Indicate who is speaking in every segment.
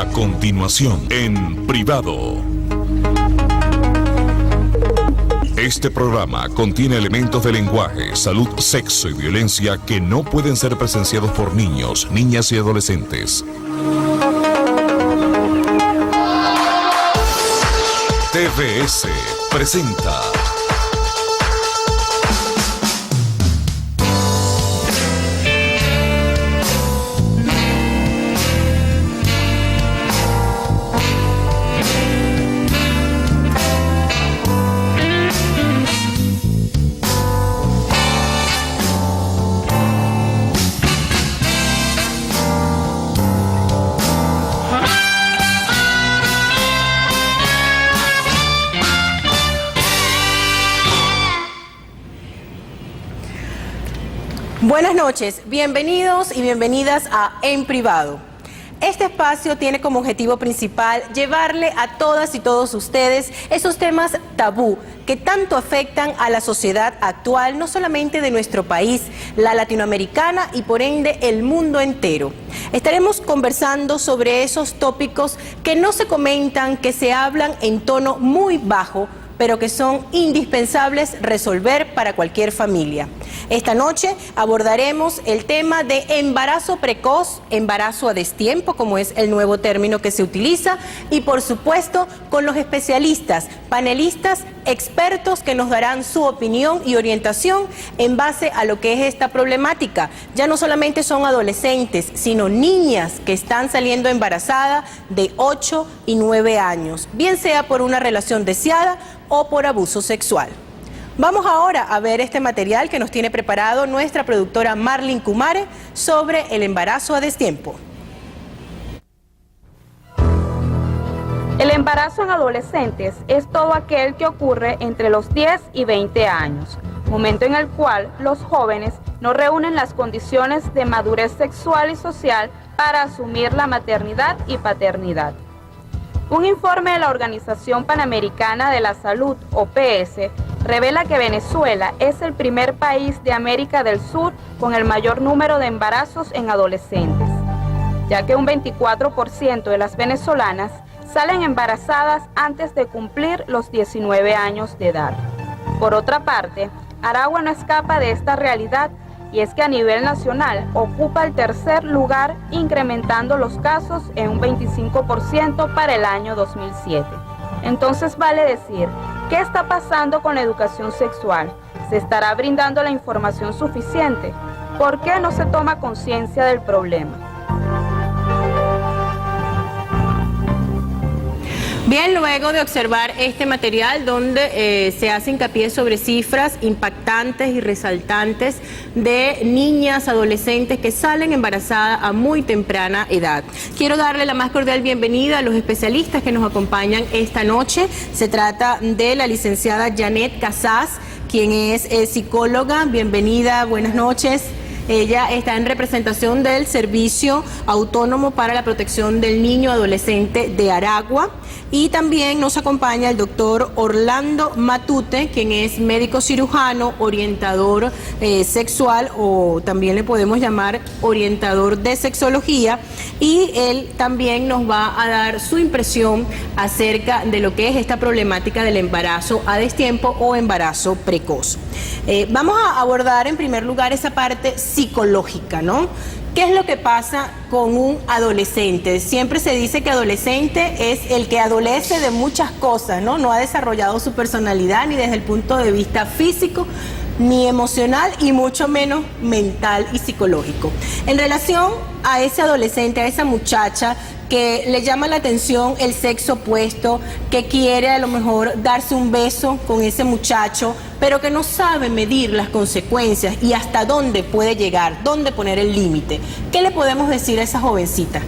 Speaker 1: A continuación, en privado. Este programa contiene elementos de lenguaje, salud, sexo y violencia que no pueden ser presenciados por niños, niñas y adolescentes. TVS presenta
Speaker 2: Buenas noches, bienvenidos y bienvenidas a En Privado. Este espacio tiene como objetivo principal llevarle a todas y todos ustedes esos temas tabú que tanto afectan a la sociedad actual, no solamente de nuestro país, la latinoamericana y por ende el mundo entero. Estaremos conversando sobre esos tópicos que no se comentan, que se hablan en tono muy bajo, pero que son indispensables resolver para cualquier familia. Esta noche abordaremos el tema de embarazo precoz, embarazo a destiempo, como es el nuevo término que se utiliza, y por supuesto con los especialistas, panelistas, expertos que nos darán su opinión y orientación en base a lo que es esta problemática. Ya no solamente son adolescentes, sino niñas que están saliendo embarazadas de 8 y 9 años, bien sea por una relación deseada o por abuso sexual. Vamos ahora a ver este material que nos tiene preparado nuestra productora Marlin Kumare sobre el embarazo a destiempo.
Speaker 3: El embarazo en adolescentes es todo aquel que ocurre entre los 10 y 20 años, momento en el cual los jóvenes no reúnen las condiciones de madurez sexual y social para asumir la maternidad y paternidad. Un informe de la Organización Panamericana de la Salud, OPS, revela que Venezuela es el primer país de América del Sur con el mayor número de embarazos en adolescentes, ya que un 24% de las venezolanas salen embarazadas antes de cumplir los 19 años de edad. Por otra parte, Aragua no escapa de esta realidad, y es que a nivel nacional ocupa el tercer lugar, incrementando los casos en un 25% para el año 2007. Entonces vale decir, ¿qué está pasando con la educación sexual? ¿Se estará brindando la información suficiente? ¿Por qué no se toma conciencia del problema?
Speaker 2: Bien, luego de observar este material donde se hace hincapié sobre cifras impactantes y resaltantes de niñas, adolescentes que salen embarazadas a muy temprana edad. Quiero darle la más cordial bienvenida a los especialistas que nos acompañan esta noche. Se trata de la licenciada Janet Casas, quien es psicóloga. Bienvenida, buenas noches. Ella está en representación del Servicio Autónomo para la Protección del Niño Adolescente de Aragua. Y también nos acompaña el doctor Orlando Matute, quien es médico cirujano, orientador sexual, o también le podemos llamar orientador de sexología, y él también nos va a dar su impresión acerca de lo que es esta problemática del embarazo a destiempo o embarazo precoz. Vamos a abordar en primer lugar esa parte psicológica, ¿no? ¿Qué es lo que pasa con un adolescente? Siempre se dice que adolescente es el que adolece de muchas cosas, ¿no? No ha desarrollado su personalidad ni desde el punto de vista físico, ni emocional y mucho menos mental y psicológico. En relación a ese adolescente, a esa muchacha que le llama la atención el sexo opuesto, que quiere a lo mejor darse un beso con ese muchacho, pero que no sabe medir las consecuencias y hasta dónde puede llegar, dónde poner el límite. ¿Qué le podemos decir a esa jovencita?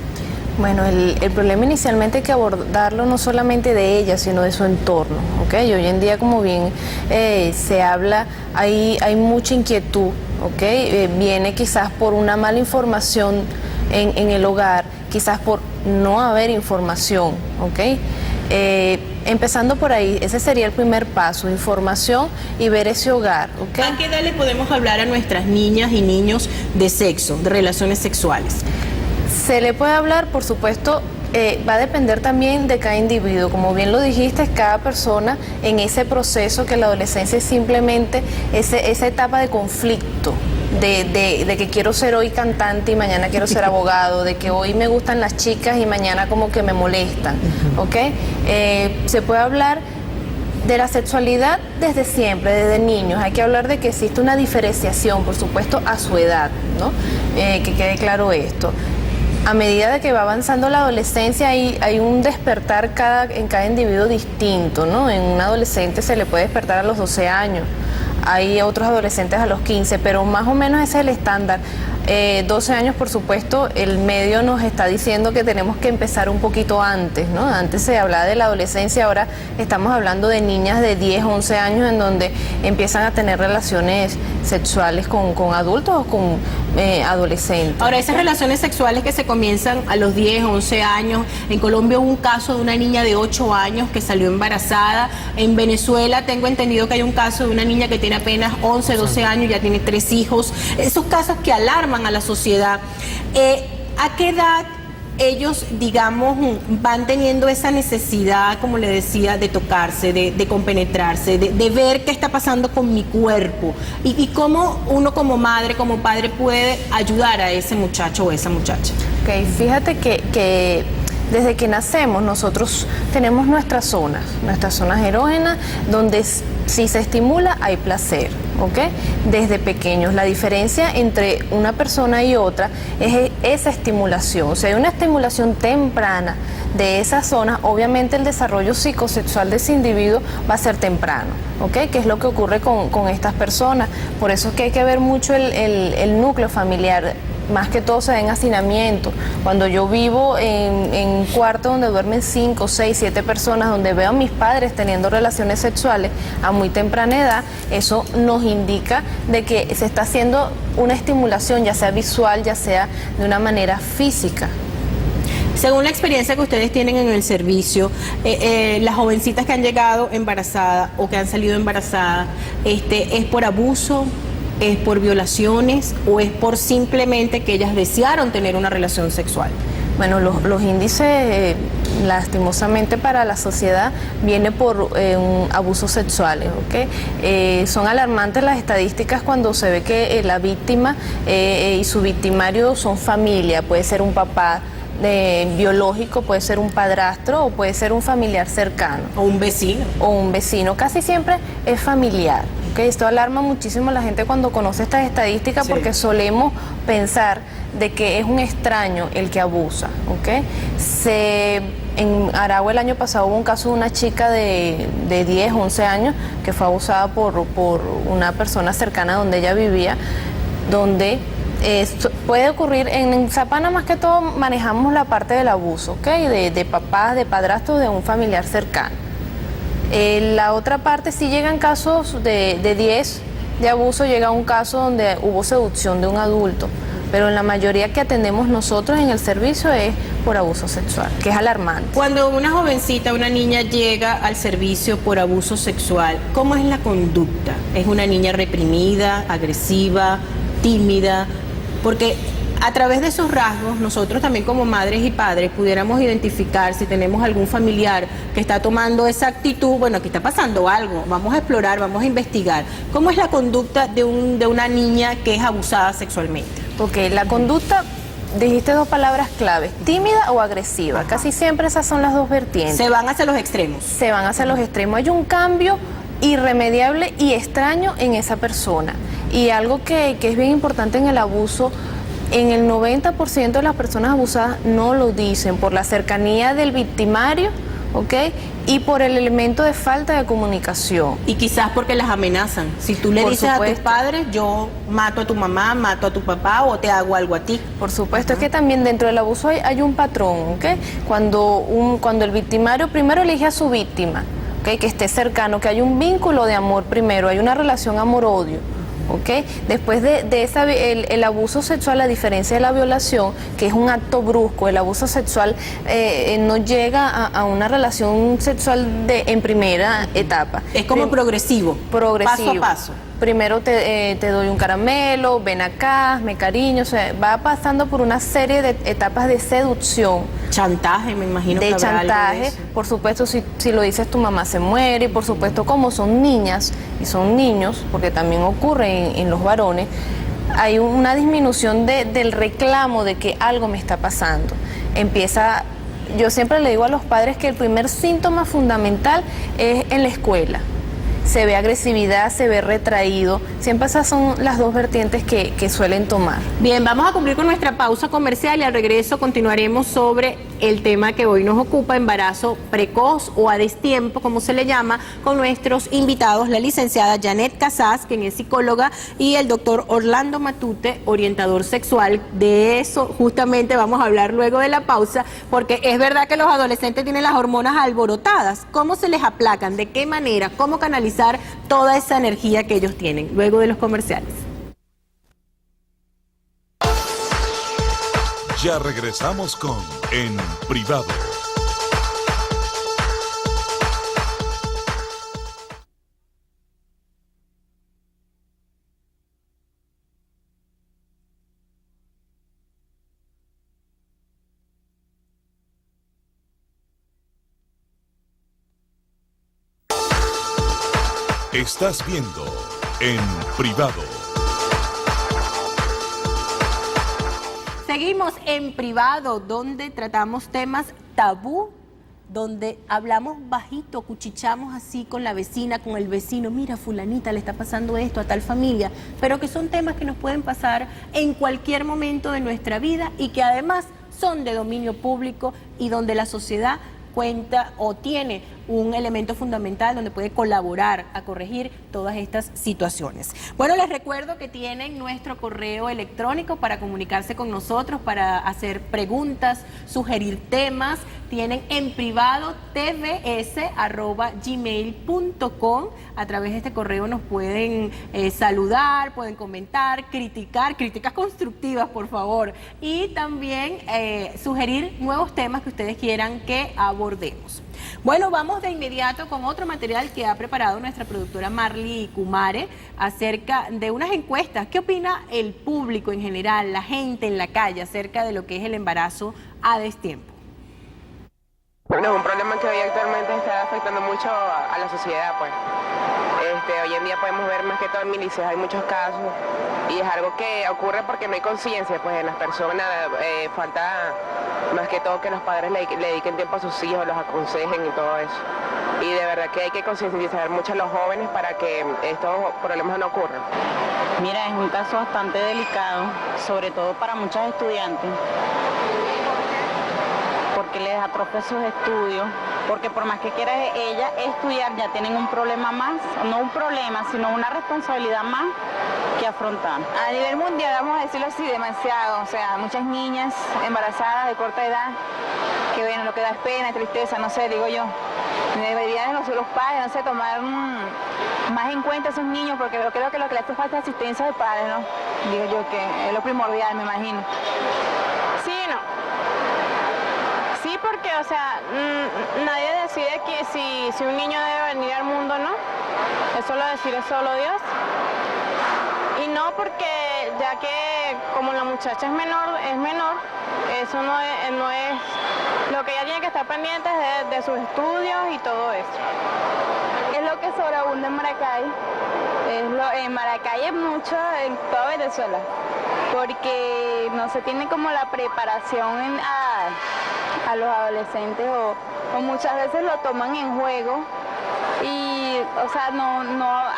Speaker 4: Bueno, el problema inicialmente hay que abordarlo no solamente de ella, sino de su entorno, ¿ok? Y hoy en día, como bien se habla, hay mucha inquietud, ¿ok? Viene quizás por una mala información en el hogar, quizás por no haber información, ¿ok? Empezando por ahí, ese sería el primer paso, información y ver ese hogar, ¿ok?
Speaker 2: ¿A qué edad le podemos hablar a nuestras niñas y niños de sexo, de relaciones sexuales?
Speaker 4: Se le puede hablar, por supuesto, va a depender también de cada individuo. Como bien lo dijiste, cada persona en ese proceso, que la adolescencia es simplemente esa etapa de conflicto. De que quiero ser hoy cantante y mañana quiero ser abogado, de que hoy me gustan las chicas y mañana como que me molestan, ¿ok? Se puede hablar de la sexualidad desde siempre, desde niños. Hay que hablar de que existe una diferenciación, por supuesto, a su edad, ¿no? Que quede claro esto. A medida de que va avanzando la adolescencia hay un despertar en cada individuo distinto, ¿no? En un adolescente se le puede despertar a los 12 años, hay otros adolescentes a los 15, pero más o menos ese es el estándar. 12 años, por supuesto, el medio nos está diciendo que tenemos que empezar un poquito antes, ¿no? Antes se hablaba de la adolescencia, ahora estamos hablando de niñas de 10, 11 años en donde empiezan a tener relaciones sexuales con adultos o con adolescentes.
Speaker 2: Ahora, esas relaciones sexuales que se comienzan a los 10, 11 años, en Colombia hubo un caso de una niña de 8 años que salió embarazada. En Venezuela tengo entendido que hay un caso de una niña que tiene apenas 11, 12 años, ya tiene 3 hijos. Esos casos que alarman a la sociedad. ¿A qué edad ellos, digamos, van teniendo esa necesidad, como le decía, de tocarse, de compenetrarse, de ver qué está pasando con mi cuerpo? Y cómo uno como madre, como padre, puede ayudar a ese muchacho o esa muchacha.
Speaker 4: Ok, fíjate que desde que nacemos nosotros tenemos nuestras zonas erógenas, donde si se estimula hay placer, ¿ok? Desde pequeños. La diferencia entre una persona y otra es esa estimulación. O sea, hay una estimulación temprana de esas zonas, obviamente el desarrollo psicosexual de ese individuo va a ser temprano, ¿ok? Que es lo que ocurre con estas personas. Por eso es que hay que ver mucho el núcleo familiar. Más que todo se da en hacinamiento. Cuando yo vivo en un cuarto donde duermen 5, 6, 7 personas, donde veo a mis padres teniendo relaciones sexuales a muy temprana edad, eso nos indica de que se está haciendo una estimulación, ya sea visual, ya sea de una manera física.
Speaker 2: Según la experiencia que ustedes tienen en el servicio, las jovencitas que han llegado embarazadas o que han salido embarazadas, ¿es por abuso? ¿Es por violaciones o es por simplemente que ellas desearon tener una relación sexual?
Speaker 4: Bueno, los índices, lastimosamente para la sociedad, viene por abusos sexuales, ¿ok? Son alarmantes las estadísticas cuando se ve que la víctima y su victimario son familia, puede ser un papá biológico, puede ser un padrastro o puede ser un familiar cercano.
Speaker 2: O un vecino.
Speaker 4: O un vecino, casi siempre es familiar. ¿Okay? Esto alarma muchísimo a la gente cuando conoce estas estadísticas, sí, porque solemos pensar de que es un extraño el que abusa, ¿okay? En Aragua el año pasado hubo un caso de una chica de 10, 11 años que fue abusada por una persona cercana donde ella vivía, donde puede ocurrir en Zapana. Más que todo manejamos la parte del abuso, ¿ok? De papás, de padrastros, de un familiar cercano. La otra parte, sí llegan casos de 10 de abuso, llega un caso donde hubo seducción de un adulto, pero en la mayoría que atendemos nosotros en el servicio es por abuso sexual, que es alarmante.
Speaker 2: Cuando una jovencita, una niña llega al servicio por abuso sexual, ¿cómo es la conducta? ¿Es una niña reprimida, agresiva, tímida? Porque a través de esos rasgos, nosotros también como madres y padres pudiéramos identificar si tenemos algún familiar que está tomando esa actitud. Bueno, aquí está pasando algo, vamos a explorar, vamos a investigar. ¿Cómo es la conducta de una niña que es abusada sexualmente?
Speaker 4: Ok, la conducta, dijiste dos palabras claves, tímida o agresiva. Ajá. Casi siempre esas son las dos vertientes.
Speaker 2: Se van hacia los extremos.
Speaker 4: Se van hacia los extremos. Hay un cambio irremediable y extraño en esa persona. Y algo que es bien importante en el abuso, en el 90% de las personas abusadas no lo dicen por la cercanía del victimario, ¿ok? Y por el elemento de falta de comunicación.
Speaker 2: Y quizás porque las amenazan. Si tú le
Speaker 4: por
Speaker 2: dices
Speaker 4: supuesto,
Speaker 2: a tus padres, yo mato a tu mamá, mato a tu papá o te hago algo a ti.
Speaker 4: Por supuesto. Es que también dentro del abuso hay un patrón, ¿ok? Cuando el victimario primero elige a su víctima, ¿ok? Que esté cercano, que hay un vínculo de amor primero, hay una relación amor-odio. ¿Okay? Después el abuso sexual, a diferencia de la violación, que es un acto brusco, el abuso sexual no llega a una relación sexual en primera etapa.
Speaker 2: Es como progresivo, paso a paso.
Speaker 4: Primero te doy un caramelo, ven acá, me cariño, o sea, va pasando por una serie de etapas de seducción,
Speaker 2: chantaje, me imagino.
Speaker 4: De
Speaker 2: que habrá algo de
Speaker 4: chantaje,
Speaker 2: eso.
Speaker 4: por supuesto, si lo dices tu mamá se muere, y por supuesto como son niñas y son niños, porque también ocurre en los varones, hay una disminución del reclamo de que algo me está pasando. Yo siempre le digo a los padres que el primer síntoma fundamental es en la escuela. Se ve agresividad, se ve retraído. Siempre esas son las dos vertientes que suelen tomar.
Speaker 2: Bien, vamos a cumplir con nuestra pausa comercial y al regreso continuaremos sobre el tema que hoy nos ocupa, embarazo precoz o a destiempo, como se le llama, con nuestros invitados, la licenciada Janet Casas, quien es psicóloga, y el doctor Orlando Matute, orientador sexual. De eso justamente vamos a hablar luego de la pausa, porque es verdad que los adolescentes tienen las hormonas alborotadas. ¿Cómo se les aplacan? ¿De qué manera? ¿Cómo canalizar toda esa energía que ellos tienen? Luego de los comerciales.
Speaker 1: Ya regresamos con En Privado. Estás viendo En Privado.
Speaker 2: Seguimos en privado, donde tratamos temas tabú, donde hablamos bajito, cuchichamos así con la vecina, con el vecino. Mira, fulanita, le está pasando esto a tal familia, pero que son temas que nos pueden pasar en cualquier momento de nuestra vida y que además son de dominio público y donde la sociedad cuenta o tiene un elemento fundamental donde puede colaborar a corregir todas estas situaciones. Bueno, les recuerdo que tienen nuestro correo electrónico para comunicarse con nosotros, para hacer preguntas, sugerir temas. Tienen en privado tvs@gmail.com. A través de este correo nos pueden saludar, pueden comentar, criticar, críticas constructivas, por favor, y también sugerir nuevos temas que ustedes quieran que abordemos. Bueno, vamos de inmediato con otro material que ha preparado nuestra productora Marley Kumare acerca de unas encuestas. ¿Qué opina el público en general, la gente en la calle, acerca de lo que es el embarazo a destiempo?
Speaker 5: Bueno, es un problema que hoy actualmente está afectando mucho a la sociedad, pues. Hoy en día podemos ver más que todo en milicias, hay muchos casos, y es algo que ocurre porque no hay conciencia, pues, en las personas. Falta más que todo que los padres le dediquen tiempo a sus hijos, los aconsejen y todo eso. Y de verdad que hay que concientizar mucho a los jóvenes para que estos problemas no ocurran.
Speaker 6: Mira, es un caso bastante delicado, sobre todo para muchos estudiantes, porque les atrofia sus estudios, porque por más que quiera ella estudiar, ya tienen un problema más, no un problema, sino una responsabilidad más que afrontar.
Speaker 7: A nivel mundial, vamos a decirlo así, demasiado, o sea, muchas niñas embarazadas de corta edad, que bueno, lo que da es pena, tristeza, no sé, digo yo. Deberían los padres, no sé, tomar más en cuenta a esos niños, porque creo que lo que le hace falta es asistencia de padres, ¿no? Digo yo que es lo primordial, me imagino.
Speaker 8: Sí, no. Sí, porque, o sea, nadie decide que si un niño debe venir al mundo o no. Eso lo decide solo Dios. Y no porque, ya que como la muchacha es menor, eso no es lo que ella tiene que estar pendiente de sus estudios y todo eso.
Speaker 7: Es lo que sobreabunda en Maracay. En Maracay es mucho, en toda Venezuela, porque no se tiene como la preparación a los adolescentes o muchas veces lo toman en juego y, o sea, no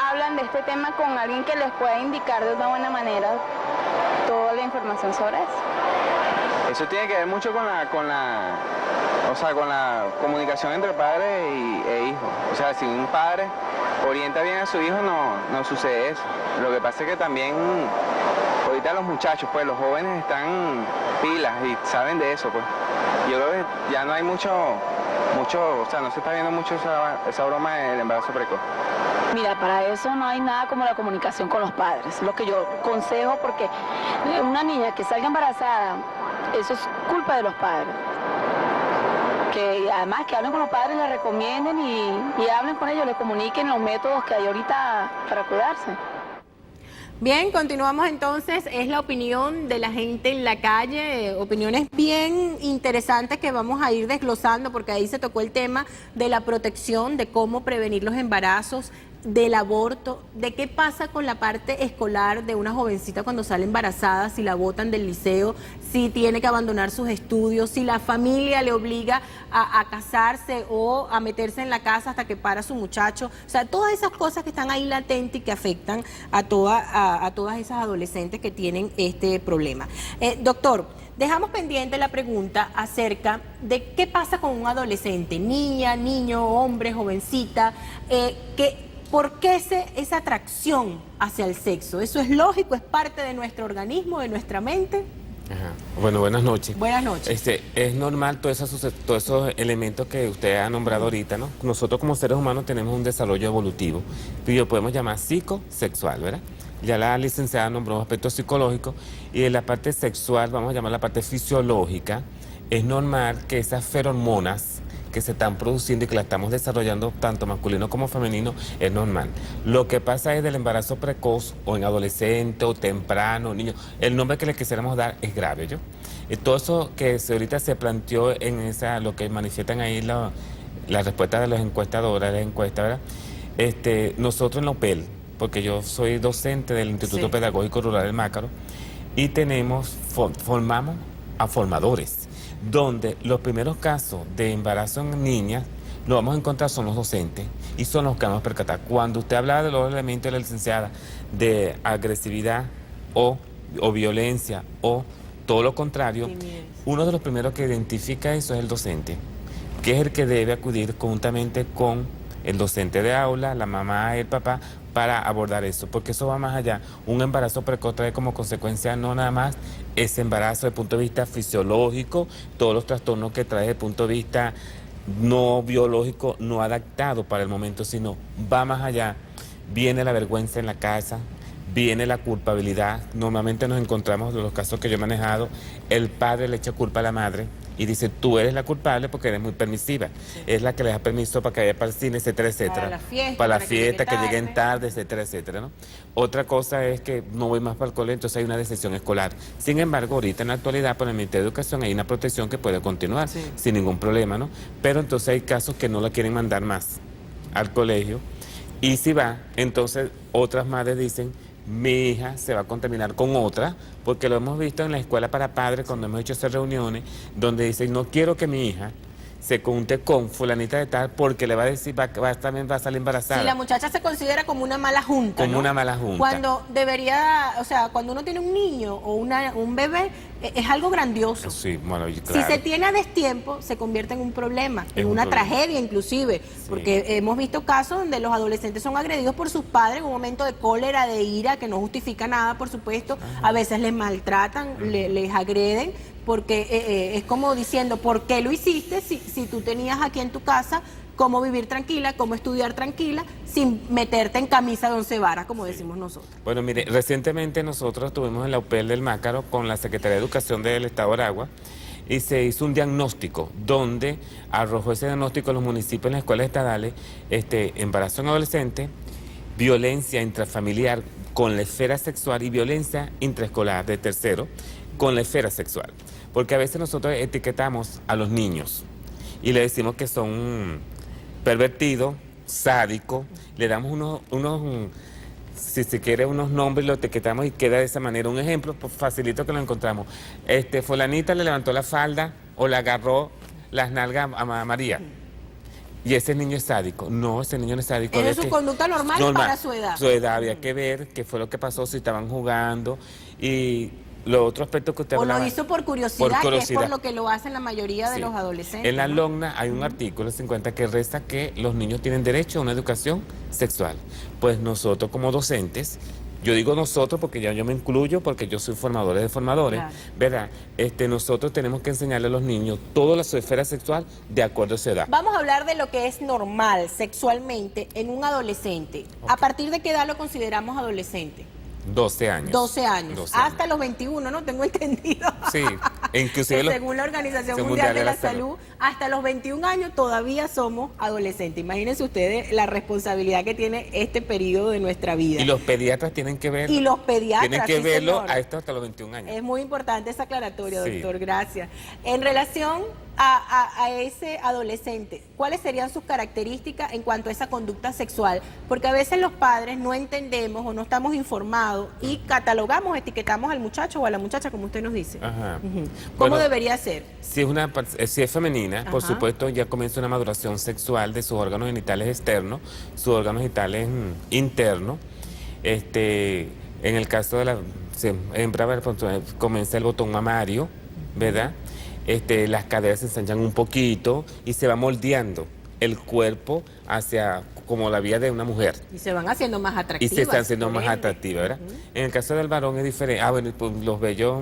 Speaker 7: hablan de este tema con alguien que les pueda indicar de una buena manera toda la información sobre eso.
Speaker 9: Eso tiene que ver mucho con la comunicación entre padre e hijo. O sea, si un padre orienta bien a su hijo, no sucede eso. Lo que pasa es que también ahorita los muchachos, pues los jóvenes están pilas y saben de eso, pues. Yo creo que ya no hay mucho, o sea, no se está viendo mucho esa broma del embarazo precoz.
Speaker 7: Mira, para eso no hay nada como la comunicación con los padres. Lo que yo aconsejo, porque una niña que salga embarazada, eso es culpa de los padres. Que además que hablen con los padres, les recomienden y hablen con ellos, les comuniquen los métodos que hay ahorita para cuidarse.
Speaker 2: Bien, continuamos entonces. Es la opinión de la gente en la calle, opiniones bien interesantes que vamos a ir desglosando, porque ahí se tocó el tema de la protección, de cómo prevenir los embarazos, del aborto, de qué pasa con la parte escolar de una jovencita cuando sale embarazada, si la botan del liceo, si tiene que abandonar sus estudios, si la familia le obliga a casarse o a meterse en la casa hasta que para su muchacho. O sea, todas esas cosas que están ahí latentes y que afectan a todas esas adolescentes que tienen este problema. Doctor, dejamos pendiente la pregunta acerca de qué pasa con un adolescente, niña, niño, hombre, jovencita, ¿por qué esa atracción hacia el sexo? ¿Eso es lógico? ¿Es parte de nuestro organismo, de nuestra mente?
Speaker 10: Ajá. Bueno, buenas noches.
Speaker 2: Buenas noches.
Speaker 10: Es normal todos esos elementos que usted ha nombrado ahorita, ¿no? Nosotros como seres humanos tenemos un desarrollo evolutivo, que lo podemos llamar psicosexual, ¿verdad? Ya la licenciada nombró aspectos psicológicos, y en la parte sexual, vamos a llamar la parte fisiológica, es normal que esas feromonas que se están produciendo y que la estamos desarrollando tanto masculino como femenino, es normal. Lo que pasa es del embarazo precoz o en adolescente o temprano, niño, el nombre que le quisiéramos dar es grave, ¿yo? Todo eso que ahorita se planteó en lo que manifiestan ahí la respuesta de los encuestadores, de la encuesta, ¿verdad? Nosotros en la UPEL, porque yo soy docente del Instituto Pedagógico Rural del Mácaro, y formamos a formadores, donde los primeros casos de embarazo en niñas lo vamos a encontrar son los docentes y son los que vamos a percatar. Cuando usted hablaba de los elementos de la licenciada de agresividad o violencia o todo lo contrario, uno de los primeros que identifica eso es el docente, que es el que debe acudir conjuntamente con el docente de aula, la mamá, el papá, para abordar eso, porque eso va más allá. Un embarazo precoz trae como consecuencia no nada más ese embarazo desde el punto de vista fisiológico, todos los trastornos que trae desde el punto de vista no biológico, no adaptado para el momento, sino va más allá. Viene la vergüenza en la casa, viene la culpabilidad. Normalmente nos encontramos en los casos que yo he manejado, el padre le echa culpa a la madre y dice, tú eres la culpable porque eres muy permisiva. Sí. Es la que le da permiso para que vaya para el cine, etcétera, etcétera. Para la fiesta, que lleguen tarde, etcétera, etcétera, ¿no? Otra cosa es que no voy más para el colegio, entonces hay una decepción escolar. Sin embargo, ahorita en la actualidad, por el Ministerio de Educación, hay una protección que puede continuar sin ningún problema, ¿no? Pero entonces hay casos que no la quieren mandar más al colegio. Y si va, entonces otras madres dicen, mi hija se va a contaminar con otra, porque lo hemos visto en la escuela para padres cuando hemos hecho esas reuniones, donde dicen, no quiero que mi hija se junte con fulanita de tal, porque le va a decir, también va a salir embarazada.
Speaker 2: Si la muchacha se considera como una mala junta,
Speaker 10: como una mala junta.
Speaker 2: Cuando debería, o sea, cuando uno tiene un niño o un bebé, es algo grandioso.
Speaker 10: Sí, bueno, claro.
Speaker 2: Si se tiene a destiempo, se convierte en un problema, en una tragedia inclusive, porque hemos visto casos donde los adolescentes son agredidos por sus padres en un momento de cólera, de ira, que no justifica nada, por supuesto. A veces les maltratan, les agreden, porque es como diciendo, ¿por qué lo hiciste si tú tenías aquí en tu casa cómo vivir tranquila, cómo estudiar tranquila, sin meterte en camisa de 11 varas, como decimos nosotros?
Speaker 10: Bueno, mire, recientemente nosotros estuvimos en la UPEL del Mácaro con la Secretaría de Educación del Estado de Aragua, y se hizo un diagnóstico donde arrojó ese diagnóstico a los municipios en las escuelas estadales, embarazo en adolescente, violencia intrafamiliar con la esfera sexual y violencia intraescolar de tercero con la esfera sexual. Porque a veces nosotros etiquetamos a los niños y le decimos que son pervertidos, sádicos, le damos unos si se quiere, unos nombres, lo etiquetamos y queda de esa manera. Un ejemplo, pues, facilito que lo encontramos. Fulanita le levantó la falda o le agarró las nalgas a María. Y ese niño es sádico. No, ese niño no es sádico.
Speaker 2: Es su conducta normal para su edad.
Speaker 10: Su edad, había que ver qué fue lo que pasó, si estaban jugando. Y los otros aspectos que usted hablaba.
Speaker 2: O lo hizo por curiosidad, que es por lo que lo hacen la mayoría de los adolescentes.
Speaker 10: En la LOGNA hay un artículo 50 que resta que los niños tienen derecho a una educación sexual. Pues nosotros como docentes, yo digo nosotros porque ya yo me incluyo, porque yo soy formador de formadores, ¿verdad? Nosotros tenemos que enseñarle a los niños toda su esfera sexual de acuerdo a su edad.
Speaker 2: Vamos a hablar de lo que es normal sexualmente en un adolescente. ¿A partir de qué edad lo consideramos adolescente?
Speaker 10: 12 años.
Speaker 2: 12 años. Hasta los 21, ¿no? Tengo entendido.
Speaker 10: Sí, Inclusive
Speaker 2: según la Organización Mundial de la Salud, hasta los 21 años todavía somos adolescentes. Imagínense ustedes la responsabilidad que tiene este periodo de nuestra vida.
Speaker 10: Y los pediatras tienen que verlo.
Speaker 2: Y los pediatras,
Speaker 10: tienen que
Speaker 2: sí,
Speaker 10: verlo
Speaker 2: señor.
Speaker 10: a esto hasta los 21 años.
Speaker 2: Es muy importante esa aclaratoria,
Speaker 10: Sí.
Speaker 2: doctor, gracias. En relación a ese adolescente, ¿cuáles serían sus características en cuanto a esa conducta sexual? Porque a veces los padres no entendemos o no estamos informados y catalogamos, etiquetamos al muchacho o a la muchacha, como usted nos dice.
Speaker 10: Ajá.
Speaker 2: ¿Cómo
Speaker 10: Bueno,
Speaker 2: debería ser?
Speaker 10: Si es femenina, por
Speaker 2: Ajá.
Speaker 10: supuesto, ya comienza una maduración sexual de sus órganos genitales externos, sus órganos genitales internos. En el caso de la hembra, comienza el botón mamario, ¿verdad? Las caderas se ensanchan un poquito y se va moldeando el cuerpo hacia como la vía de una mujer.
Speaker 2: Y se van haciendo más
Speaker 10: Y
Speaker 2: atractivas.
Speaker 10: se están haciendo
Speaker 2: por
Speaker 10: más
Speaker 2: ende.
Speaker 10: atractivas, ¿verdad? En el caso del varón es diferente. Bueno, pues, los vellos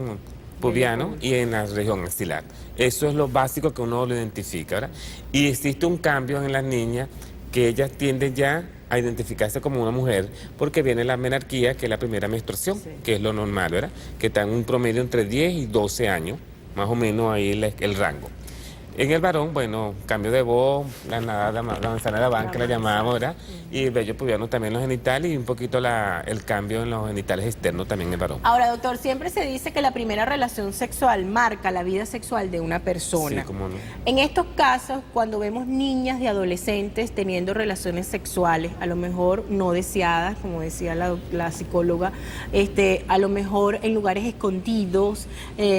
Speaker 10: pubianos y en la región axilar. Eso es lo básico que uno lo identifica, ¿verdad? Y existe un cambio en las niñas que ellas tienden ya a identificarse como una mujer porque viene la menarquía, que es la primera menstruación, que es lo normal, ¿verdad? Que está en un promedio entre 10 y 12 años, más o menos ahí el rango. En el varón, bueno, cambio de voz, la manzana de la banca la llamamos, ¿verdad? Y el vello pubiano también en los genitales y un poquito el cambio en los genitales externos también en el varón.
Speaker 2: Ahora, doctor, siempre se dice que la primera relación sexual marca la vida sexual de una persona.
Speaker 10: Sí, cómo no.
Speaker 2: En estos casos, cuando vemos niñas y adolescentes teniendo relaciones sexuales, a lo mejor no deseadas, como decía la psicóloga, a lo mejor en lugares escondidos,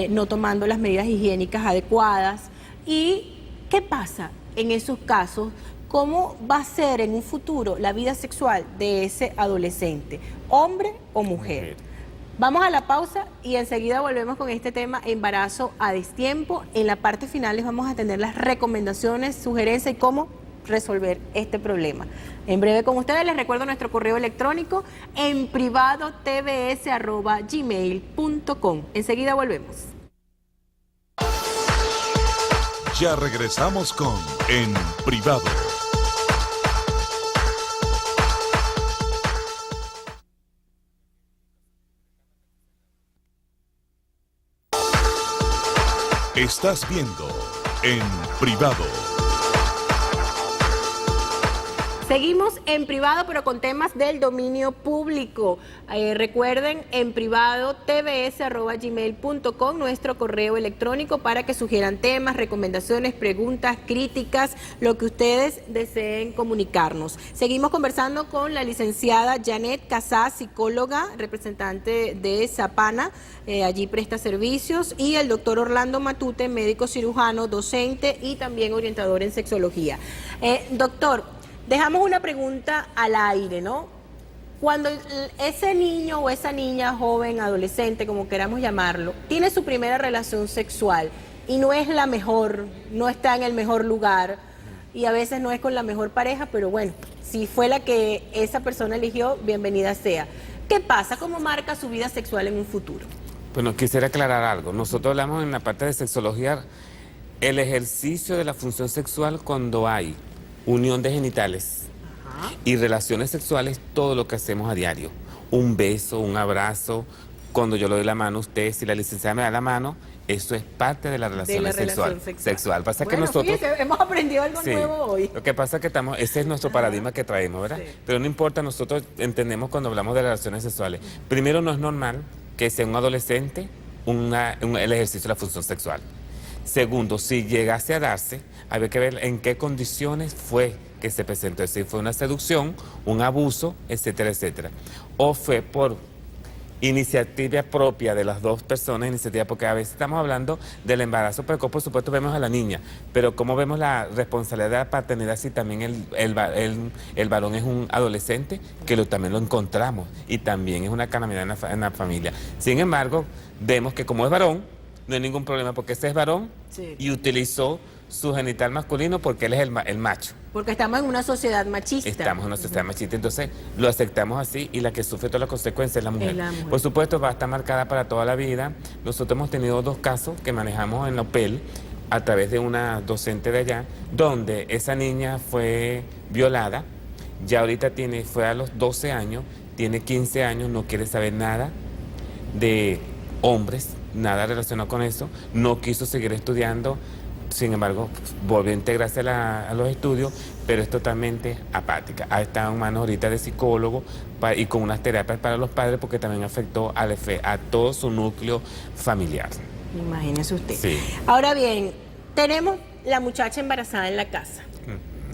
Speaker 2: no tomando las medidas higiénicas adecuadas. ¿Y qué pasa en esos casos? ¿Cómo va a ser en un futuro la vida sexual de ese adolescente, hombre o mujer? Vamos a la pausa y enseguida volvemos con este tema, embarazo a destiempo. En la parte final les vamos a tener las recomendaciones, sugerencias y cómo resolver este problema. En breve con ustedes les recuerdo nuestro correo electrónico en privado.tvs@gmail.com. Enseguida volvemos.
Speaker 1: Ya regresamos con En Privado. Estás viendo En Privado.
Speaker 2: Seguimos en privado, pero con temas del dominio público. Recuerden, en privado, tvs@gmail.com, nuestro correo electrónico para que sugieran temas, recomendaciones, preguntas, críticas, lo que ustedes deseen comunicarnos. Seguimos conversando con la licenciada Janet Casá, psicóloga, representante de Zapana, allí presta servicios, y el doctor Orlando Matute, médico cirujano, docente y también orientador en sexología. Doctor, dejamos una pregunta al aire, ¿no? Cuando ese niño o esa niña, joven, adolescente, como queramos llamarlo, tiene su primera relación sexual y no es la mejor, no está en el mejor lugar y a veces no es con la mejor pareja, pero bueno, si fue la que esa persona eligió, bienvenida sea. ¿Qué pasa? ¿Cómo marca su vida sexual en un futuro?
Speaker 10: Bueno, quisiera aclarar algo. Nosotros hablamos en la parte de sexología el ejercicio de la función sexual cuando hay unión de genitales y relaciones sexuales, todo lo que hacemos a diario. Un beso, un abrazo, cuando yo le doy la mano a usted, si la licenciada me da la mano, eso es parte de la relación sexual. Pasa que nosotros,
Speaker 2: fíjese, hemos aprendido algo nuevo hoy.
Speaker 10: Lo que pasa es que ese es nuestro paradigma que traemos, ¿verdad? Sí. Pero no importa, nosotros entendemos cuando hablamos de relaciones sexuales. Primero, no es normal que sea un adolescente el ejercicio de la función sexual. Segundo, si llegase a darse, habría que ver en qué condiciones fue que se presentó. Si fue una seducción, un abuso, etcétera, etcétera. O fue por iniciativa propia de las dos personas, porque a veces estamos hablando del embarazo precoz, por supuesto vemos a la niña, pero ¿cómo vemos la responsabilidad de la paternidad si también el varón es un adolescente? Que también lo encontramos y también es una calamidad en la familia. Sin embargo, vemos que como es varón, no hay ningún problema porque ese es varón y utilizó su genital masculino porque él es el macho.
Speaker 2: Porque estamos en una sociedad machista.
Speaker 10: Estamos en una sociedad machista, entonces lo aceptamos así y la que sufre todas las consecuencias es la mujer. Por supuesto va a estar marcada para toda la vida. Nosotros hemos tenido 2 casos que manejamos en la OPEL a través de una docente de allá, donde esa niña fue violada, ya ahorita fue a los 12 años, tiene 15 años, no quiere saber nada de hombres, nada relacionado con eso, no quiso seguir estudiando, sin embargo, volvió a integrarse a los estudios, pero es totalmente apática. Ha estado en manos ahorita de psicólogo y con unas terapias para los padres porque también afectó a todo su núcleo familiar.
Speaker 2: Imagínese usted.
Speaker 10: Sí.
Speaker 2: Ahora bien, tenemos la muchacha embarazada en la casa.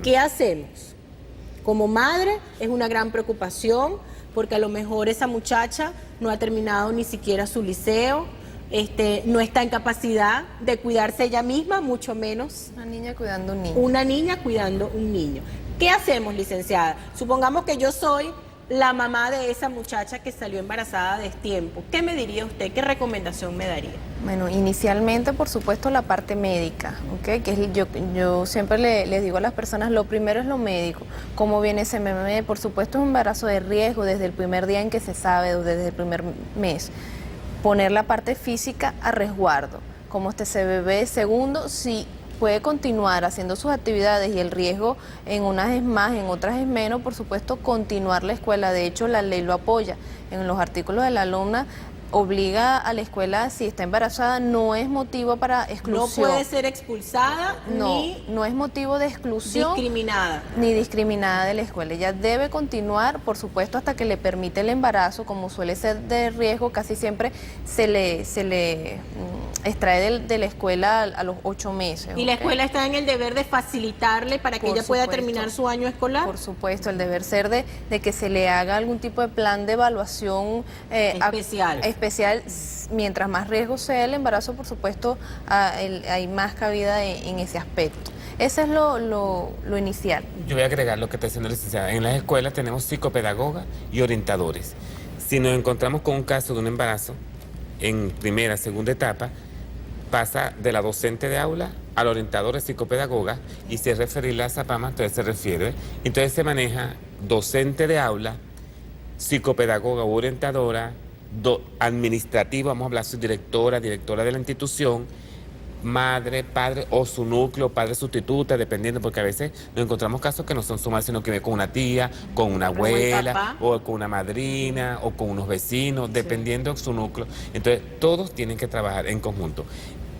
Speaker 2: ¿Qué hacemos? Como madre es una gran preocupación porque a lo mejor esa muchacha no ha terminado ni siquiera su liceo, no está en capacidad de cuidarse ella misma, mucho menos
Speaker 4: Una niña cuidando a un niño.
Speaker 2: una niña cuidando un niño. ¿Qué hacemos, licenciada? Supongamos que yo soy la mamá de esa muchacha que salió embarazada a destiempo. ¿Qué me diría usted? ¿Qué recomendación me daría?
Speaker 4: Bueno, inicialmente, por supuesto, la parte médica, ¿ok? Que es, yo siempre les digo a las personas, lo primero es lo médico. ¿Cómo viene ese bebé? Por supuesto, es un embarazo de riesgo desde el primer día en que se sabe, o desde el primer mes. Poner la parte física a resguardo. Cómo está ese bebé. Segundo, si puede continuar haciendo sus actividades y el riesgo en unas es más, en otras es menos, por supuesto, continuar la escuela. De hecho, la ley lo apoya. En los artículos de la alumna obliga a la escuela, si está embarazada, no es motivo para exclusión.
Speaker 2: No puede ser expulsada
Speaker 4: No es motivo de exclusión.
Speaker 2: discriminada.
Speaker 4: Ni discriminada de la escuela. Ella debe continuar, por supuesto, hasta que le permite el embarazo, como suele ser de riesgo, casi siempre se le extrae de la escuela a los 8 meses.
Speaker 2: ¿Y la escuela está en el deber de facilitarle para que ella pueda terminar su año escolar?
Speaker 4: Por supuesto, el deber ser de que se le haga algún tipo de plan de evaluación especial, mientras más riesgo sea el embarazo, por supuesto, hay más cabida en ese aspecto. Ese es lo inicial.
Speaker 10: Yo voy a agregar lo que está diciendo la licenciada. En las escuelas tenemos psicopedagogas y orientadores. Si nos encontramos con un caso de un embarazo en primera, segunda etapa, pasa de la docente de aula al orientador de psicopedagoga y si es referirla a Zapama, entonces se refiere. Entonces se maneja docente de aula, psicopedagoga u orientadora, administrativa, vamos a hablar su directora de la institución, madre, padre o su núcleo, padre sustituta, dependiendo, porque a veces nos encontramos casos que no son su madre, sino que viene con una tía, con una abuela, o con una madrina, o con unos vecinos, dependiendo de su núcleo. Entonces, todos tienen que trabajar en conjunto.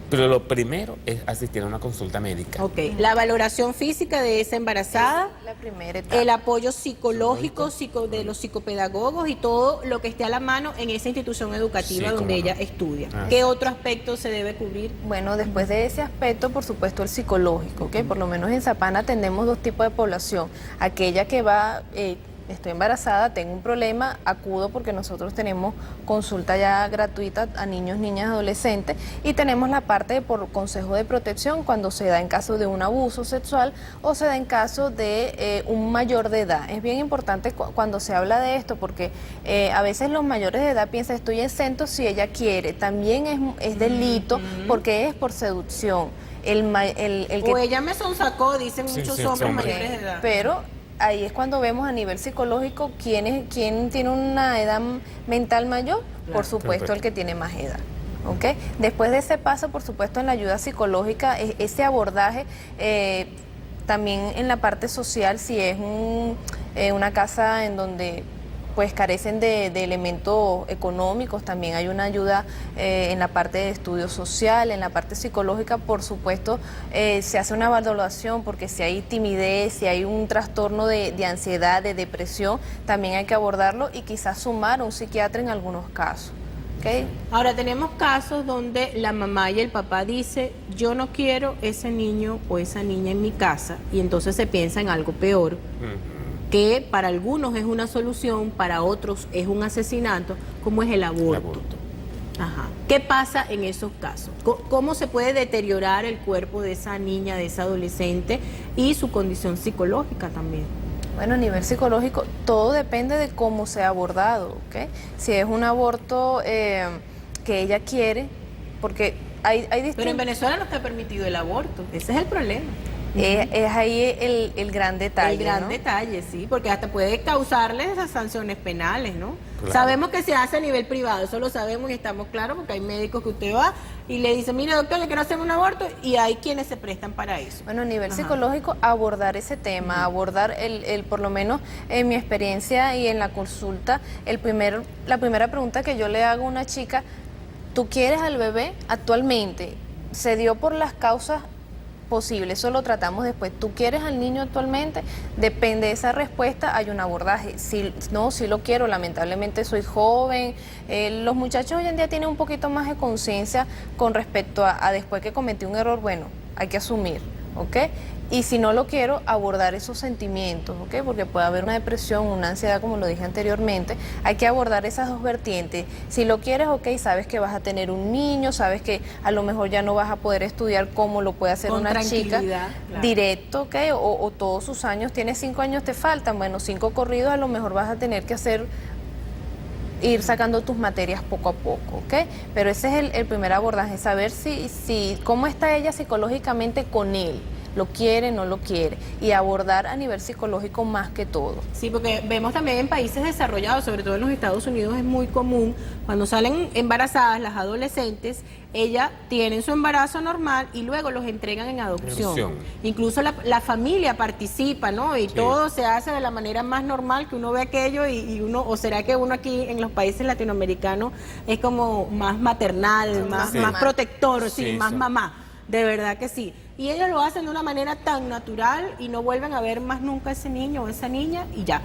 Speaker 10: Pero lo primero es asistir a una consulta médica.
Speaker 2: Ok, la valoración física de esa embarazada,
Speaker 4: es la primera etapa.
Speaker 2: El apoyo psicológico de los psicopedagogos y todo lo que esté a la mano en esa institución educativa donde ella estudia. ¿Qué otro aspecto se debe cubrir?
Speaker 4: Bueno, después de ese aspecto, por supuesto, el psicológico, ¿ok? Por lo menos en Zapana atendemos dos tipos de población. Aquella que va... estoy embarazada, tengo un problema, acudo porque nosotros tenemos consulta ya gratuita a niños, niñas, adolescentes y tenemos la parte por consejo de protección cuando se da en caso de un abuso sexual o se da en caso de un mayor de edad. Es bien importante cuando se habla de esto porque a veces los mayores de edad piensan estoy exento si ella quiere, también es delito porque es por seducción.
Speaker 2: O ella me sonsacó, dicen muchos hombres mayores de edad.
Speaker 4: Pero ahí es cuando vemos a nivel psicológico quién tiene una edad mental mayor, por supuesto el que tiene más edad. ¿Okay? Después de ese paso, por supuesto, en la ayuda psicológica, ese abordaje, también en la parte social, si es una casa en donde pues carecen de elementos económicos, también hay una ayuda en la parte de estudio social, en la parte psicológica, por supuesto, se hace una valoración porque si hay timidez, si hay un trastorno de ansiedad, de depresión, también hay que abordarlo y quizás sumar a un psiquiatra en algunos casos. ¿Okay?
Speaker 2: Ahora tenemos casos donde la mamá y el papá dice yo no quiero ese niño o esa niña en mi casa y entonces se piensa en algo peor. Que para algunos es una solución, para otros es un asesinato, como es el aborto. Ajá. ¿Qué pasa en esos casos? ¿Cómo se puede deteriorar el cuerpo de esa niña, de esa adolescente y su condición psicológica también?
Speaker 4: Bueno, a nivel psicológico, todo depende de cómo sea abordado, ¿ok? Si es un aborto que ella quiere, porque hay distintos...
Speaker 2: Pero en Venezuela no está permitido el aborto, ese es el problema.
Speaker 4: Es ahí el gran detalle.
Speaker 2: El gran
Speaker 4: ¿no?
Speaker 2: detalle, sí, porque hasta puede causarles esas sanciones penales, ¿no?
Speaker 10: Claro.
Speaker 2: Sabemos que se hace a nivel privado, eso lo sabemos y estamos claros porque hay médicos que usted va y le dice, mire doctor, le quiero hacer un aborto y hay quienes se prestan para eso.
Speaker 4: Bueno, a nivel psicológico, abordar ese tema, abordar por lo menos en mi experiencia y en la consulta, la primera pregunta que yo le hago a una chica, tú quieres al bebé actualmente, se dio por las causas posibles, eso lo tratamos después. ¿Tú quieres al niño actualmente? Depende de esa respuesta, hay un abordaje. Si no, si lo quiero, lamentablemente soy joven. Los muchachos hoy en día tienen un poquito más de conciencia con respecto a después que cometí un error, bueno, hay que asumir, ¿ok? Y si no lo quiero, abordar esos sentimientos, ¿ok? Porque puede haber una depresión, una ansiedad, como lo dije anteriormente. Hay que abordar esas dos vertientes. Si lo quieres, ok, sabes que vas a tener un niño, sabes que a lo mejor ya no vas a poder estudiar como lo puede hacer
Speaker 2: Con
Speaker 4: una chica,
Speaker 2: tranquilidad, claro.
Speaker 4: directo, ¿ok? O todos sus años, tienes 5 años, te faltan, bueno, 5 corridos, a lo mejor vas a tener que ir sacando tus materias poco a poco, ¿ok? Pero ese es el primer abordaje, saber cómo está ella psicológicamente con él. Lo quiere, no lo quiere, y abordar a nivel psicológico más que todo.
Speaker 2: Sí, porque vemos también en países desarrollados, sobre todo en los Estados Unidos, es muy común, cuando salen embarazadas las adolescentes, ellas tienen su embarazo normal y luego los entregan en adopción. Incluso la familia participa, ¿no? Y todo se hace de la manera más normal, que uno ve aquello y uno, o será que uno aquí en los países latinoamericanos es como más maternal, más protector, más mamá. De verdad que sí. Y ellos lo hacen de una manera tan natural y no vuelven a ver más nunca a ese niño o esa niña y ya.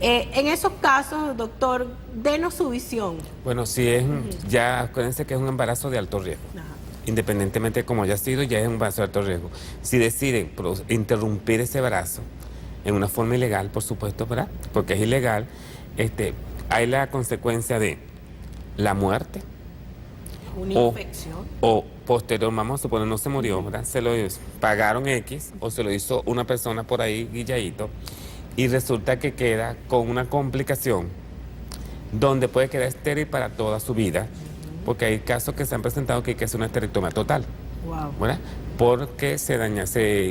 Speaker 2: En esos casos, doctor, denos su visión.
Speaker 10: Bueno, si es, ya acuérdense que es un embarazo de alto riesgo. Ajá. Independientemente de cómo haya sido, ya es un embarazo de alto riesgo. Si deciden interrumpir ese embarazo en una forma ilegal, por supuesto, ¿verdad? Porque es ilegal, hay la consecuencia de la muerte.
Speaker 2: Una infección.
Speaker 10: O posterior, vamos a suponer, no se murió, ¿verdad? Se lo pagaron X o se lo hizo una persona por ahí, guilladito, y resulta que queda con una complicación donde puede quedar estéril para toda su vida, porque hay casos que se han presentado que hay que hacer una esterectomía total, ¿verdad? Porque se daña,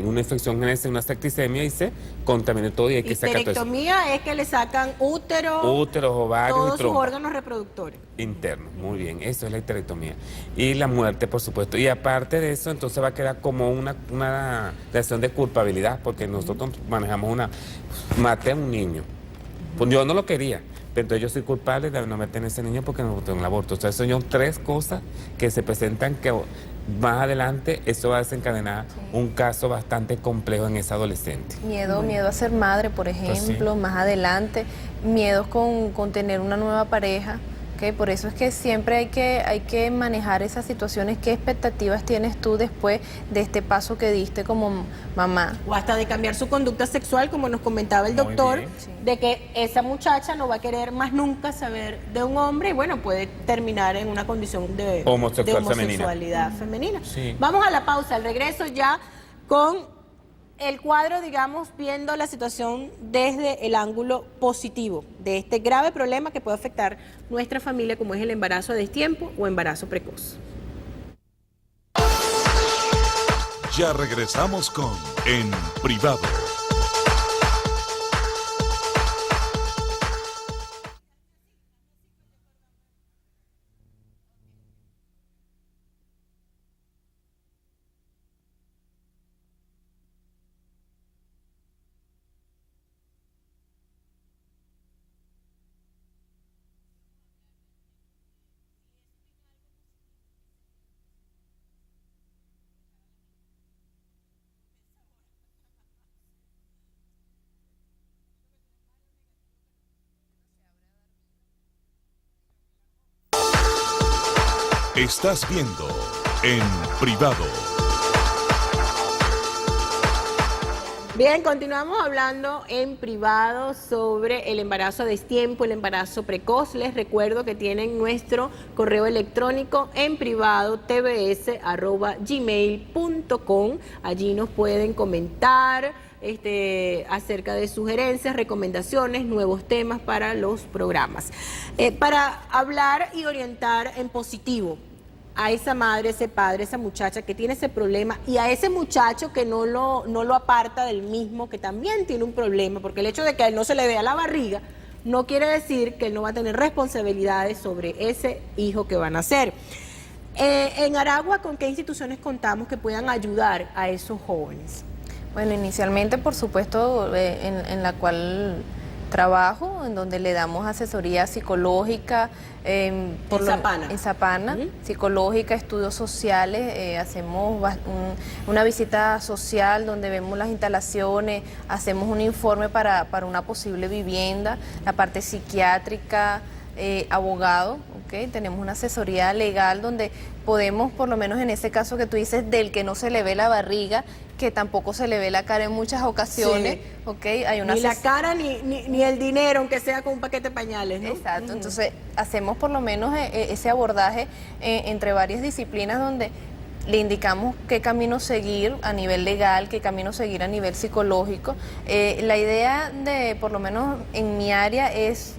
Speaker 10: una infección genera una septicemia y se contamina todo y hay que sacar todo eso.
Speaker 2: Esterectomía es que le sacan úteros,
Speaker 10: ovarios
Speaker 2: todos
Speaker 10: y trompa.
Speaker 2: sus órganos reproductores.
Speaker 10: Internos, muy bien, eso es la histerectomía. Y la muerte, por supuesto. Y aparte de eso, entonces va a quedar como una relación de culpabilidad, porque nosotros manejamos maté a un niño. Pues yo no lo quería, pero entonces yo soy culpable de no meter a ese niño porque no tengo un aborto. O sea, son 3 cosas que se presentan que más adelante eso va a desencadenar un caso bastante complejo en esa adolescente.
Speaker 4: Miedo a ser madre, por ejemplo, más adelante, miedos con tener una nueva pareja. Por eso es que siempre hay que manejar esas situaciones. ¿Qué expectativas tienes tú después de este paso que diste como mamá?
Speaker 2: O hasta de cambiar su conducta sexual, como nos comentaba el doctor, de que esa muchacha no va a querer más nunca saber de un hombre y bueno, puede terminar en una condición de homosexualidad femenina. Sí. Vamos a la pausa, al regreso ya con el cuadro, digamos, viendo la situación desde el ángulo positivo de este grave problema que puede afectar nuestra familia, como es el embarazo a destiempo o embarazo precoz.
Speaker 1: Ya regresamos con En Privado. Estás viendo En Privado.
Speaker 2: Bien, continuamos hablando en privado sobre el embarazo a destiempo, el embarazo precoz. Les recuerdo que tienen nuestro correo electrónico en privado tvs@gmail.com. Allí nos pueden comentar acerca de sugerencias, recomendaciones, nuevos temas para los programas. Para hablar y orientar en positivo a esa madre, ese padre, esa muchacha que tiene ese problema y a ese muchacho que no lo aparta del mismo, que también tiene un problema, porque el hecho de que a él no se le vea la barriga no quiere decir que él no va a tener responsabilidades sobre ese hijo que va a nacer. En Aragua, ¿con qué instituciones contamos que puedan ayudar a esos jóvenes?
Speaker 4: Bueno, inicialmente, por supuesto, en la cual trabajo, en donde le damos asesoría psicológica,
Speaker 2: En Zapana.
Speaker 4: Psicológica, estudios sociales, hacemos una visita social donde vemos las instalaciones, hacemos un informe para una posible vivienda, la parte psiquiátrica, abogado, ¿ok? Tenemos una asesoría legal donde podemos, por lo menos en ese caso que tú dices, del que no se le ve la barriga, que tampoco se le ve la cara en muchas ocasiones,
Speaker 2: sí.
Speaker 4: ¿ok? Hay una
Speaker 2: ni la cara ni el dinero, aunque sea con un paquete de pañales, ¿no?
Speaker 4: Exacto, entonces hacemos por lo menos ese abordaje entre varias disciplinas donde le indicamos qué camino seguir a nivel legal, qué camino seguir a nivel psicológico. La idea de, por lo menos en mi área, es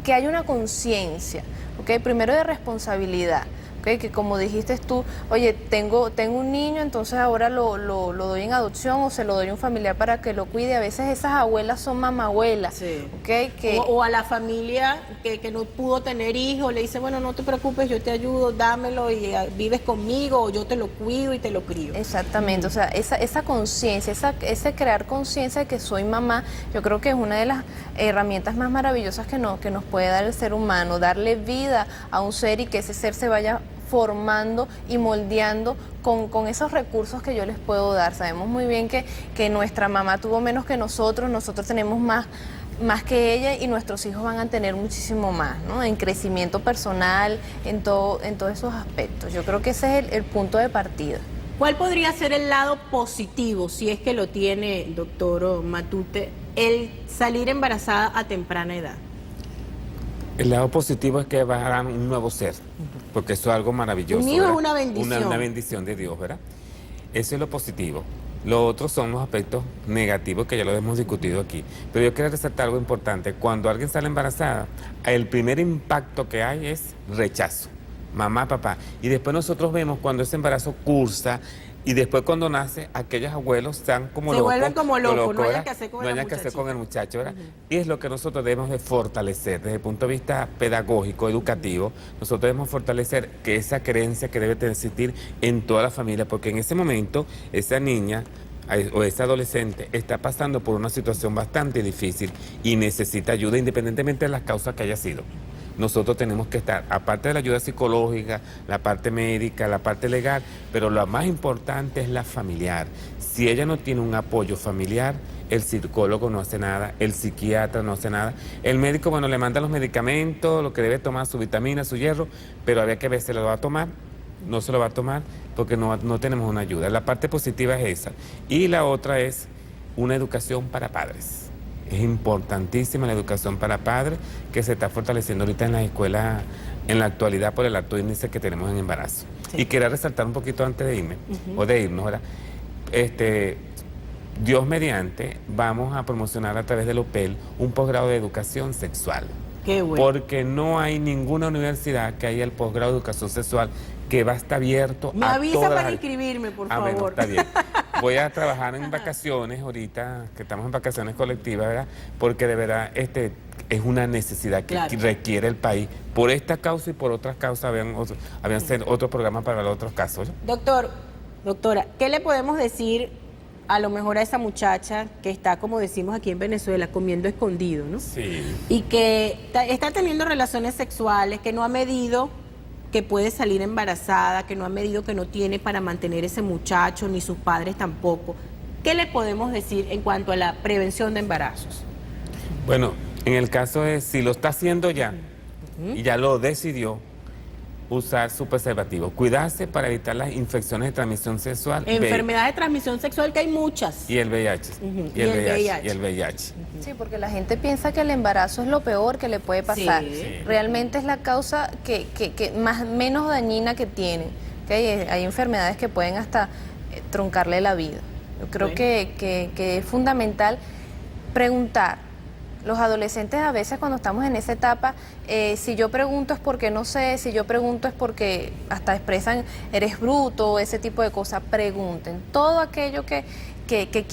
Speaker 4: que haya una conciencia, ¿ok? Primero de responsabilidad, ¿ok? Que como dijiste tú, oye, tengo un niño, entonces ahora lo doy en adopción o se lo doy a un familiar para que lo cuide. A veces esas abuelas son mamabuelas,
Speaker 2: sí.
Speaker 4: ¿ok?
Speaker 2: O a la familia que no pudo tener hijos, le dice, bueno, no te preocupes, yo te ayudo, dámelo y vives conmigo, o yo te lo cuido y te lo crío.
Speaker 4: Exactamente, o sea, esa conciencia, ese crear conciencia de que soy mamá, yo creo que es una de las herramientas más maravillosas que nos puede dar el ser humano, darle vida a un ser y que ese ser se vaya formando y moldeando con esos recursos que yo les puedo dar. Sabemos muy bien que nuestra mamá tuvo menos que nosotros tenemos más que ella y nuestros hijos van a tener muchísimo más, ¿no? En crecimiento personal, en todos esos aspectos. Yo creo que ese es el punto de partida.
Speaker 2: ¿Cuál podría ser el lado positivo, si es que lo tiene, doctor Matute, el salir embarazada a temprana edad?
Speaker 10: El lado positivo es que va a dar un nuevo ser, porque eso es algo maravilloso.
Speaker 2: Un hijo
Speaker 10: ¿verdad?
Speaker 2: es una bendición.
Speaker 10: Una bendición de Dios, ¿verdad? Eso es lo positivo. Lo otro son los aspectos negativos que ya lo hemos discutido aquí. Pero yo quiero resaltar algo importante. Cuando alguien sale embarazada, el primer impacto que hay es rechazo. Mamá, papá. Y después nosotros vemos cuando ese embarazo cursa y después cuando nace, aquellos abuelos están como locos.
Speaker 2: Se vuelven como locos, no
Speaker 10: ¿verdad?
Speaker 2: hayan que hacer con
Speaker 10: no hayan que hacer con el muchacho, ¿verdad? Y es lo que nosotros debemos de fortalecer desde el punto de vista pedagógico, educativo. Nosotros debemos fortalecer que esa creencia que debe existir en toda la familia, porque en ese momento esa niña o ese adolescente está pasando por una situación bastante difícil y necesita ayuda independientemente de las causas que haya sido. Nosotros tenemos que estar, aparte de la ayuda psicológica, la parte médica, la parte legal, pero lo más importante es la familiar. Si ella no tiene un apoyo familiar, el psicólogo no hace nada, el psiquiatra no hace nada, el médico, bueno, le manda los medicamentos, lo que debe tomar, su vitamina, su hierro, pero habría que ver si se lo va a tomar, no se lo va a tomar, porque no tenemos una ayuda. La parte positiva es esa. Y la otra es una educación para padres. Es importantísima la educación para padres, que se está fortaleciendo ahorita en las escuelas en la actualidad por el alto índice que tenemos en embarazo. Sí. Y quería resaltar un poquito antes de irme, o de irnos, ¿verdad? Dios mediante, vamos a promocionar a través del OPEL un posgrado de educación sexual.
Speaker 2: Qué bueno.
Speaker 10: Porque no hay ninguna universidad que haya el posgrado de educación sexual que va a estar abierto
Speaker 2: Me
Speaker 10: a
Speaker 2: avisa
Speaker 10: todas
Speaker 2: para
Speaker 10: las...
Speaker 2: inscribirme, por
Speaker 10: Bueno,
Speaker 2: favor.
Speaker 10: está bien. Voy a trabajar en vacaciones ahorita, que estamos en vacaciones colectivas, ¿verdad? Porque de verdad es una necesidad que requiere el país. Por esta causa y por otras causas habían otros programas para los otros casos.
Speaker 2: Doctora, ¿qué le podemos decir a lo mejor a esa muchacha que está, como decimos aquí en Venezuela, comiendo escondido, ¿no?
Speaker 10: Sí.
Speaker 2: Y que está teniendo relaciones sexuales, que no ha medido que puede salir embarazada, que no ha medido que no tiene para mantener ese muchacho, ni sus padres tampoco? ¿Qué le podemos decir en cuanto a la prevención de embarazos?
Speaker 10: Bueno, en el caso de si lo está haciendo ya, y ya lo decidió, usar su preservativo. Cuidarse para evitar las infecciones de transmisión sexual.
Speaker 2: Enfermedades de transmisión sexual, que hay muchas.
Speaker 10: Y el VIH. Y el VIH.
Speaker 4: Sí, porque la gente piensa que el embarazo es lo peor que le puede pasar.
Speaker 2: Sí.
Speaker 4: Realmente es la causa menos dañina que tienen. ¿Okay? Hay enfermedades que pueden hasta truncarle la vida. Yo creo que es fundamental preguntar. Los adolescentes a veces cuando estamos en esa etapa, si yo pregunto es porque no sé, si yo pregunto es porque hasta expresan eres bruto, ese tipo de cosas. Pregunten todo aquello que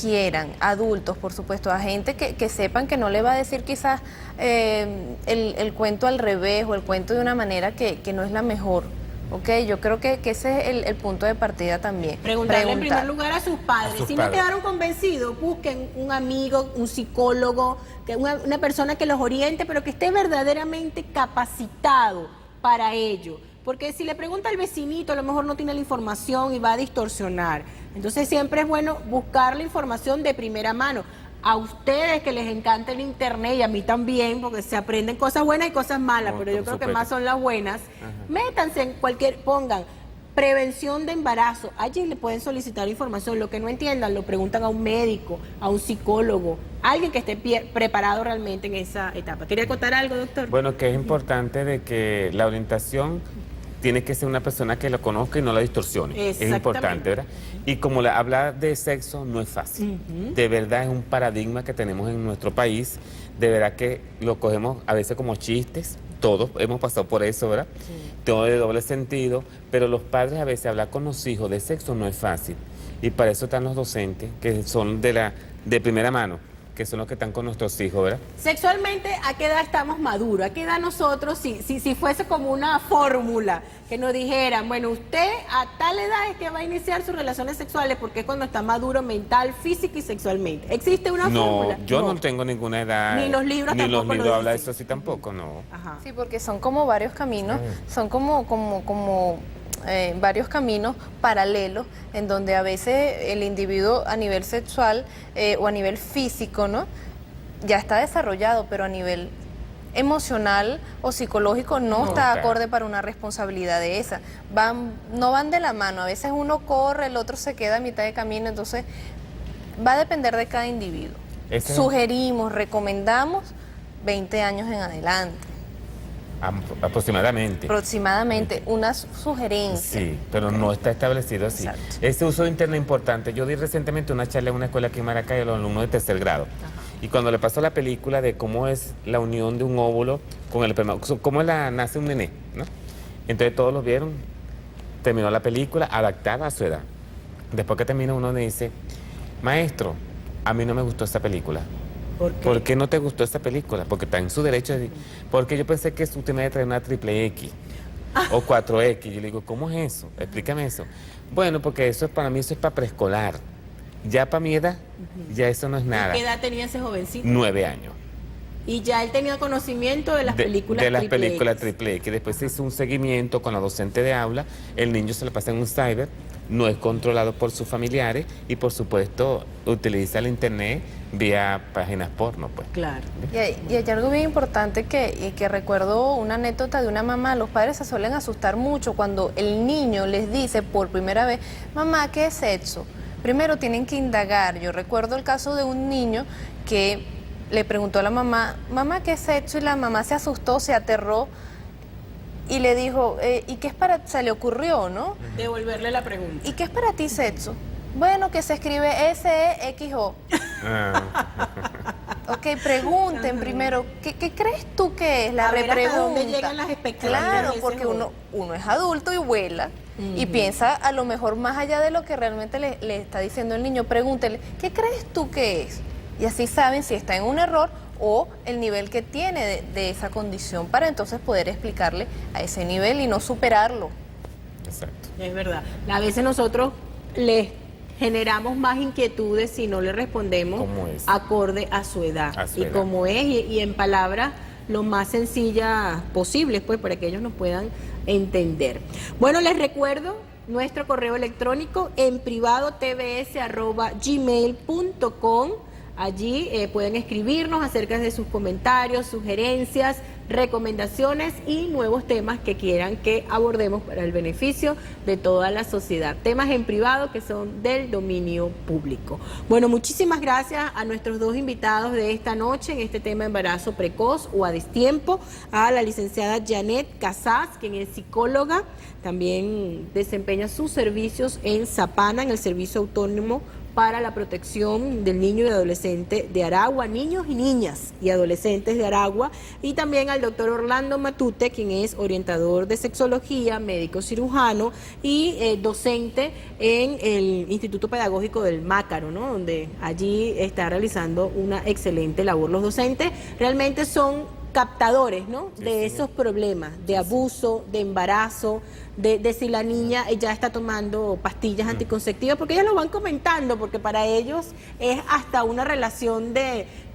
Speaker 4: quieran, adultos por supuesto, a gente que sepan que no le va a decir quizás el cuento al revés o el cuento de una manera que no es la mejor. ¿ok? Yo creo que ese es el punto de partida también.
Speaker 2: Preguntarle en primer lugar a sus padres. Si no quedaron convencidos, busquen un amigo, un psicólogo, una persona que los oriente, pero que esté verdaderamente capacitado para ello. Porque si le pregunta al vecinito, a lo mejor no tiene la información y va a distorsionar. Entonces siempre es bueno buscar la información de primera mano. A ustedes que les encanta el internet y a mí también, porque se aprenden cosas buenas y cosas malas, pero yo creo que más son las buenas. Métanse en pongan prevención de embarazo. Allí le pueden solicitar información. Lo que no entiendan, lo preguntan a un médico, a un psicólogo, alguien que esté preparado realmente en esa etapa. ¿Quería contar algo, doctor?
Speaker 10: Bueno, que es importante de que la orientación tiene que ser una persona que lo conozca y no la distorsione. Es importante, ¿verdad? Y como hablar de sexo no es fácil. De verdad es un paradigma que tenemos en nuestro país. De verdad que lo cogemos a veces como chistes. Todos hemos pasado por eso, ¿verdad? Sí. Todo de doble sentido. Pero los padres a veces hablar con los hijos de sexo no es fácil. Y para eso están los docentes, que son de primera mano, que son los que están con nuestros hijos, ¿verdad?
Speaker 2: Sexualmente, ¿a qué edad estamos maduros? ¿A qué edad nosotros, si fuese como una fórmula, que nos dijeran, bueno, usted a tal edad es que va a iniciar sus relaciones sexuales porque es cuando está maduro mental, física y sexualmente? ¿Existe una fórmula?
Speaker 10: Yo no tengo ninguna edad.
Speaker 2: Ni los libros
Speaker 10: ni
Speaker 2: tampoco.
Speaker 10: Ni los libros hablan de eso así tampoco, no.
Speaker 4: Ajá. Sí, porque son como varios caminos, son como varios caminos paralelos en donde a veces el individuo a nivel sexual o a nivel físico, ¿no?, ya está desarrollado, pero a nivel emocional o psicológico no está acorde para una responsabilidad de esa. No van de la mano, a veces uno corre, el otro se queda a mitad de camino, entonces va a depender de cada individuo. Sugerimos, recomendamos 20 años en adelante. Aproximadamente, una sugerencia.
Speaker 10: Sí, pero no está establecido así. Exacto. Este uso de internet es importante. Yo di recientemente una charla en una escuela aquí en Maracay a los alumnos de tercer grado. Y cuando le pasó la película de cómo es la unión de un óvulo con el espermatozoide, cómo nace un nené, ¿no? Entonces todos lo vieron, terminó la película adaptada a su edad. Después que termina uno le dice, maestro, a mí no me gustó esta película. ¿Por qué no te gustó esta película? Porque está en su derecho de decir, porque yo pensé que usted me iba a traer una triple X o 4X. Yo le digo, ¿cómo es eso? Explícame eso. Bueno, porque eso para mí eso es para preescolar. Ya para mi edad, ya eso no es nada.
Speaker 2: ¿Qué edad tenía ese jovencito?
Speaker 10: 9 años.
Speaker 2: Y ya él tenía conocimiento de las películas
Speaker 10: de las películas triple X. Después se hizo un seguimiento con la docente de aula. El niño se lo pasa en un cyber, no es controlado por sus familiares y por supuesto utiliza el internet vía páginas porno, pues.
Speaker 2: Claro.
Speaker 4: Y hay algo bien importante que recuerdo una anécdota de una mamá. Los padres se suelen asustar mucho cuando el niño les dice por primera vez, mamá, ¿qué es sexo? Primero tienen que indagar. Yo recuerdo el caso de un niño que le preguntó a la mamá, mamá, ¿qué es sexo? Y la mamá se asustó, se aterró y le dijo, ¿y qué es para ti? Se le ocurrió, ¿no?
Speaker 2: Devolverle la pregunta.
Speaker 4: ¿Y qué es para ti sexo? Bueno, que se escribe S-E-X-O. Ok, pregunten primero, ¿qué crees tú que es? La repregunta.
Speaker 2: ¿Dónde llegan las expectativas?
Speaker 4: Claro, porque uno es adulto y vuela y piensa a lo mejor más allá de lo que realmente le está diciendo el niño. Pregúntele, ¿qué crees tú que es? Y así saben si está en un error o el nivel que tiene de esa condición para entonces poder explicarle a ese nivel y no superarlo.
Speaker 10: Exacto.
Speaker 2: Es verdad. A veces nosotros les generamos más inquietudes si no le respondemos acorde a su edad. Como es, y en palabras lo más sencillas posibles, pues, para que ellos nos puedan entender. Bueno, les recuerdo nuestro correo electrónico en privado tvs@gmail.com. Allí pueden escribirnos acerca de sus comentarios, sugerencias, recomendaciones y nuevos temas que quieran que abordemos para el beneficio de toda la sociedad. Temas en privado que son del dominio público. Bueno, muchísimas gracias a nuestros dos invitados de esta noche en este tema embarazo precoz o a destiempo, a la licenciada Janet Casas, quien es psicóloga, también desempeña sus servicios en Zapana, en el Servicio Autónomo para la Protección del Niño y Adolescente de Aragua, niños y niñas y adolescentes de Aragua, y también al doctor Orlando Matute, quien es orientador de sexología, médico cirujano y docente en el Instituto Pedagógico del Mácaro, ¿no?, donde allí está realizando una excelente labor. Los docentes realmente son captadores, ¿no? De esos problemas, de abuso, de embarazo, de si la niña ya está tomando pastillas anticonceptivas, porque ellos lo van comentando, porque para ellos es hasta una relación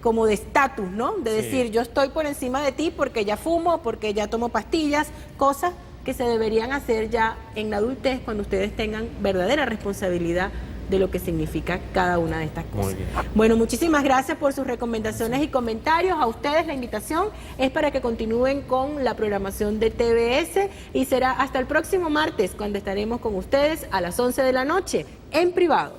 Speaker 2: como de estatus, ¿no? De decir, yo estoy por encima de ti porque ya fumo, porque ya tomo pastillas, cosas que se deberían hacer ya en la adultez cuando ustedes tengan verdadera responsabilidad de lo que significa cada una de estas cosas.
Speaker 10: Muy bien.
Speaker 2: Bueno, muchísimas gracias por sus recomendaciones y comentarios. A ustedes la invitación es para que continúen con la programación de TVS y será hasta el próximo martes cuando estaremos con ustedes a las 11 de la noche en privado.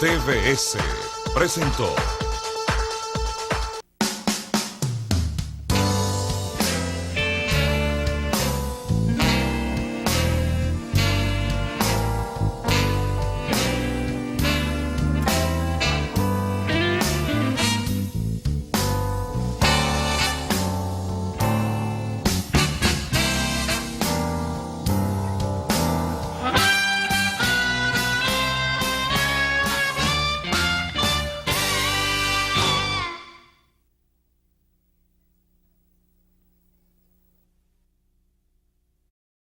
Speaker 1: TVS presentó